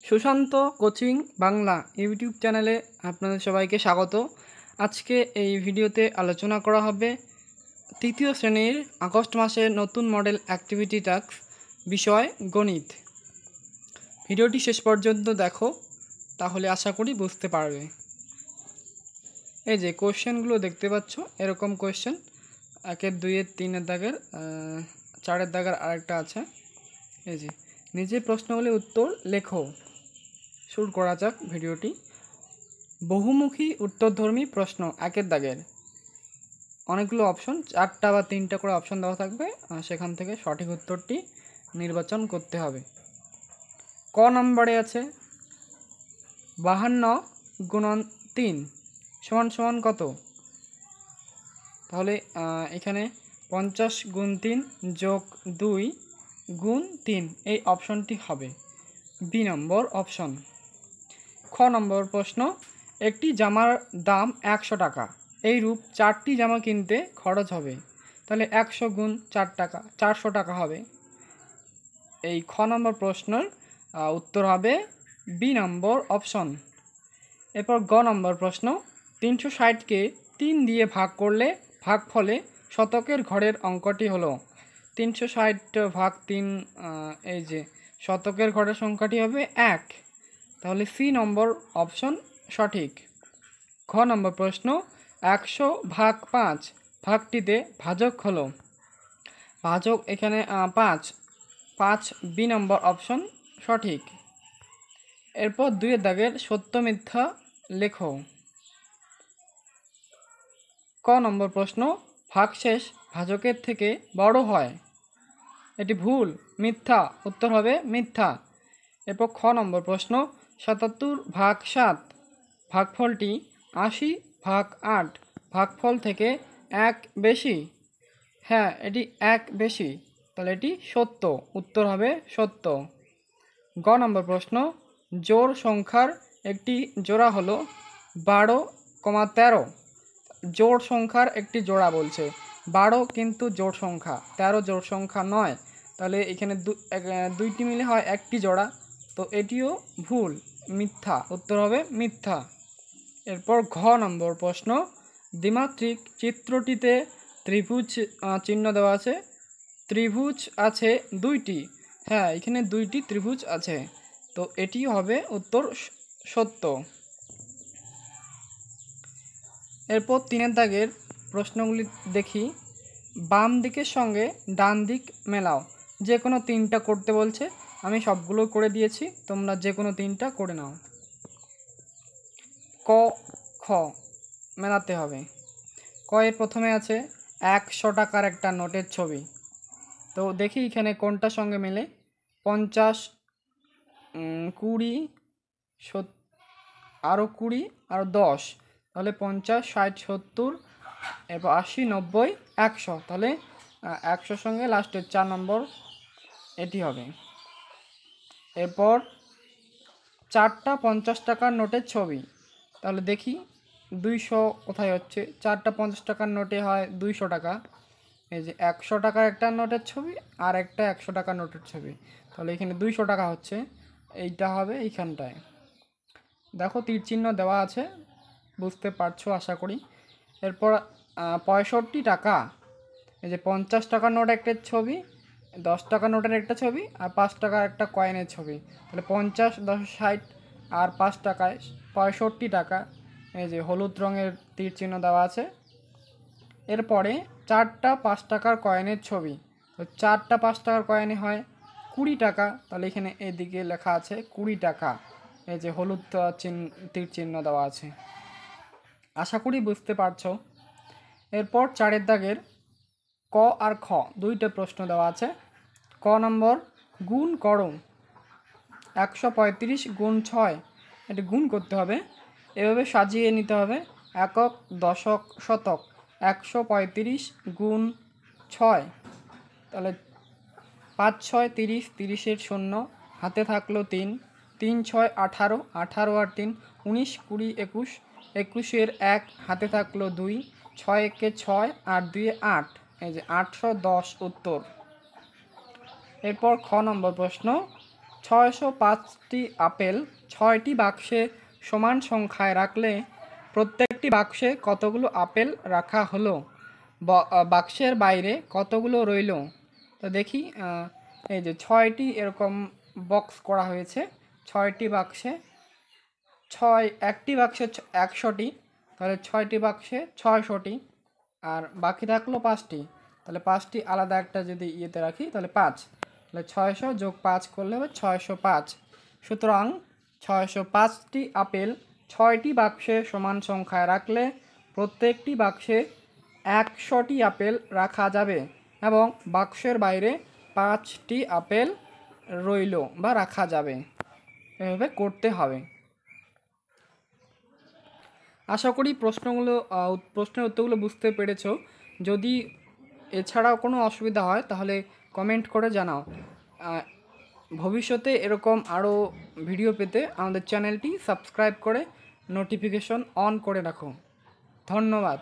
Sushant coaching Bangla YouTube চ্যানেলে আপনাদের সবাইকে স্বাগত। আজকে এই ভিডিওতে আলোচনা করা হবে তৃতীয় শ্রেণীর আগস্ট মাসের নতুন মডেল অ্যাক্টিভিটি টাস্ক বিষয় গণিত। ভিডিওটি শেষ পর্যন্ত দেখো, তাহলে আশা করি বুঝতে পারবে। এই যে কোশ্চেনগুলো দেখতে পাচ্ছ, এরকম কোশ্চেন 1, 2, 3 দাগের, 4 দাগের আরেকটা আছে। এই যে নিজে প্রশ্নগুলির উত্তর লেখো। শুরু করা যাক ভিডিওটি। বহুমুখী উত্তরধর্মী প্রশ্ন 1 দাগের, অনেকগুলো অপশন, 4টা বা 3টা করে অপশন দেওয়া থাকবে, সেখান থেকে সঠিক উত্তরটি নির্বাচন করতে হবে। ক নম্বরে আছে 52 গুণন 3 সমান সমান কত? তাহলে এখানে 50 গুণ 3 যোগ 2 গুণ 3, এই অপশনটি হবে বি নম্বর অপশন। খ নম্বর প্রশ্ন, একটি জামার দাম 100 টাকা, এই রূপ 4টি জামা কিনতে খরচ হবে, তাহলে 100 গুণ 4 টাকা 400 টাকা হবে। এই খ নম্বর প্রশ্নের উত্তর হবে বি নম্বর অপশন। এরপর গ নম্বর প্রশ্ন, 360কে 3 দিয়ে ভাগ করলে ভাগফলে শতকের ঘরের অঙ্কটি হলো। 360 ভাগ 3, এই যে শতকের ঘরের সংখ্যাটি হবে 1, তাহলে সি নম্বর অপশন সঠিক। খ নম্বর প্রশ্ন, 100 ভাগ 5 ভাগটিতে ভাজক হলো। ভাজক এখানে 5 বি নম্বর অপশন সঠিক। এরপর 2 দাগের সত্য মিথ্যা লেখো। ক নম্বর প্রশ্ন, ভাগশেষ ভাজকের থেকে বড় হয়, এটি ভুল, মিথ্যা, উত্তর হবে মিথ্যা। এরপর খ নম্বর প্রশ্ন, 77 ভাগ 7 ভাগফলটি 80 ভাগ 8 ভাগফল থেকে 1 বেশি। হ্যাঁ, এটি 1 বেশি, তাহলে এটি সত্য, উত্তর হবে সত্য। গ নম্বর প্রশ্ন, জোড় সংখ্যার একটি জোড়া হলো 12,13। জোড় সংখ্যার একটি জোড়া বলছে, 12 কিন্তু জোড় সংখ্যা, 13 জোড় সংখ্যা নয়, তাহলে এখানে দুইটি মিলে হয় একটি জোড়া, তো এটিও ভুল, মিথ্যা, উত্তর হবে মিথ্যা। এরপর ঘ নম্বর প্রশ্ন, দ্বিমাত্রিক চিত্রটিতে ত্রিভুজ চিহ্ন দেওয়া আছে, ত্রিভুজ আছে 2টি। হ্যাঁ, এখানে 2টি ত্রিভুজ আছে, তো এটি হবে উত্তর সত্য। এরপর 3 দাগের প্রশ্নগুলি দেখি। বাম দিকের সঙ্গে ডান দিক মেলাও, যে কোনো 3টা করতে বলছে, আমি সবগুলো করে দিয়েছি, তোমরা যে কোনো 3টা করে নাও। ক খ মেলাতে হবে। ক এর প্রথমে আছে 100 টাকার একটা নোটের ছবি, তো দেখি এখানে কোনটার সঙ্গে মেলে। 50, 20, আরও 20, আরও 10, তাহলে 50, 60, 70, এরপর 80, 90, 100, তাহলে 100 সঙ্গে লাস্টের 4 নম্বর এটি হবে। এরপর 4টা 50 টাকার নোটের ছবি, তাহলে দেখি 200 কোথায় হচ্ছে, 4টা 50 টাকার নোটে হয় 200 টাকা, এই যে 100 টাকার একটা নোটের ছবি আর একটা 100 টাকার নোটের ছবি, তাহলে এখানে 200 টাকা হচ্ছে, এইটা হবে এইখানটায়। দেখো তীর চিহ্ন দেওয়া আছে, বুঝতে পারছো আশা করি। এরপর 65 টাকা, এই যে 50 টাকার নোট একটা ছবি, 10 টাকার নোটের একটা ছবি আর 5 টাকার একটা কয়েনের ছবি, তাহলে 50, 10, 60 আর 5 টাকায় 65 টাকা, এই যে হলুদ রঙের তীর চিহ্ন দেওয়া আছে। এরপরে 4টা 5 টাকার কয়েনের ছবি, তো 4টা 5 টাকার কয়েনে হয় 20 টাকা, তাহলে এখানে এদিকে লেখা আছে 20 টাকা, এই যে হলুদ তীর চিহ্ন দেওয়া আছে, আশা করি বুঝতে পারছো। এরপর 4 দাগের ক আর খ 2টা প্রশ্ন দেওয়া আছে। ক নম্বর, গুণ করো। 135 গুণ 6, এটা গুণ করতে হবে, এভাবে সাজিয়ে নিতে হবে, একক, দশক, শতক। 135 গুণ 6, তাহলে 5, 6, 30, 30-এর 0, হাতে থাকলো 3, 3, 6, 18, 18 আর 3, 19, 20, 21, 21-এর 1, হাতে থাকলো 2, 6 একে 6 আর 2 8, এই যে 810 উত্তর। এরপর খ নম্বর প্রশ্ন, 605টি আপেল 6টি বাক্সে সমান সংখ্যায় রাখলে প্রত্যেকটি বাক্সে কতগুলো আপেল রাখা হলো, বাক্সের বাইরে কতগুলো রইল। তো দেখি, এই যে 6টি এরকম বক্স করা হয়েছে, 6টি বাক্সে একটি বাক্সে 100টি, তাহলে 6টি বাক্সে 600টি, আর বাকি থাকলো 5টি, তাহলে 5টি আলাদা একটা যদি ইয়েতে রাখি তাহলে 5, তাহলে 600 যোগ 5 করলে হবে 605। সুতরাং 605টি আপেল 6টি বাক্সে সমান সংখ্যায় রাখলে প্রত্যেকটি বাক্সে 100টি আপেল রাখা যাবে এবং বাক্সের বাইরে 5টি আপেল রইল বা রাখা যাবে। এভাবে করতে হবে। আশা করি প্রশ্নের উত্তরগুলো বুঝতে পেরেছো। যদি এছাড়াও কোনো অসুবিধা হয় তাহলে কমেন্ট করে জানাও। ভবিষ্যতে এরকম আরও ভিডিও পেতে আমাদের চ্যানেলটি সাবস্ক্রাইব করে নোটিফিকেশন অন করে রাখো। ধন্যবাদ।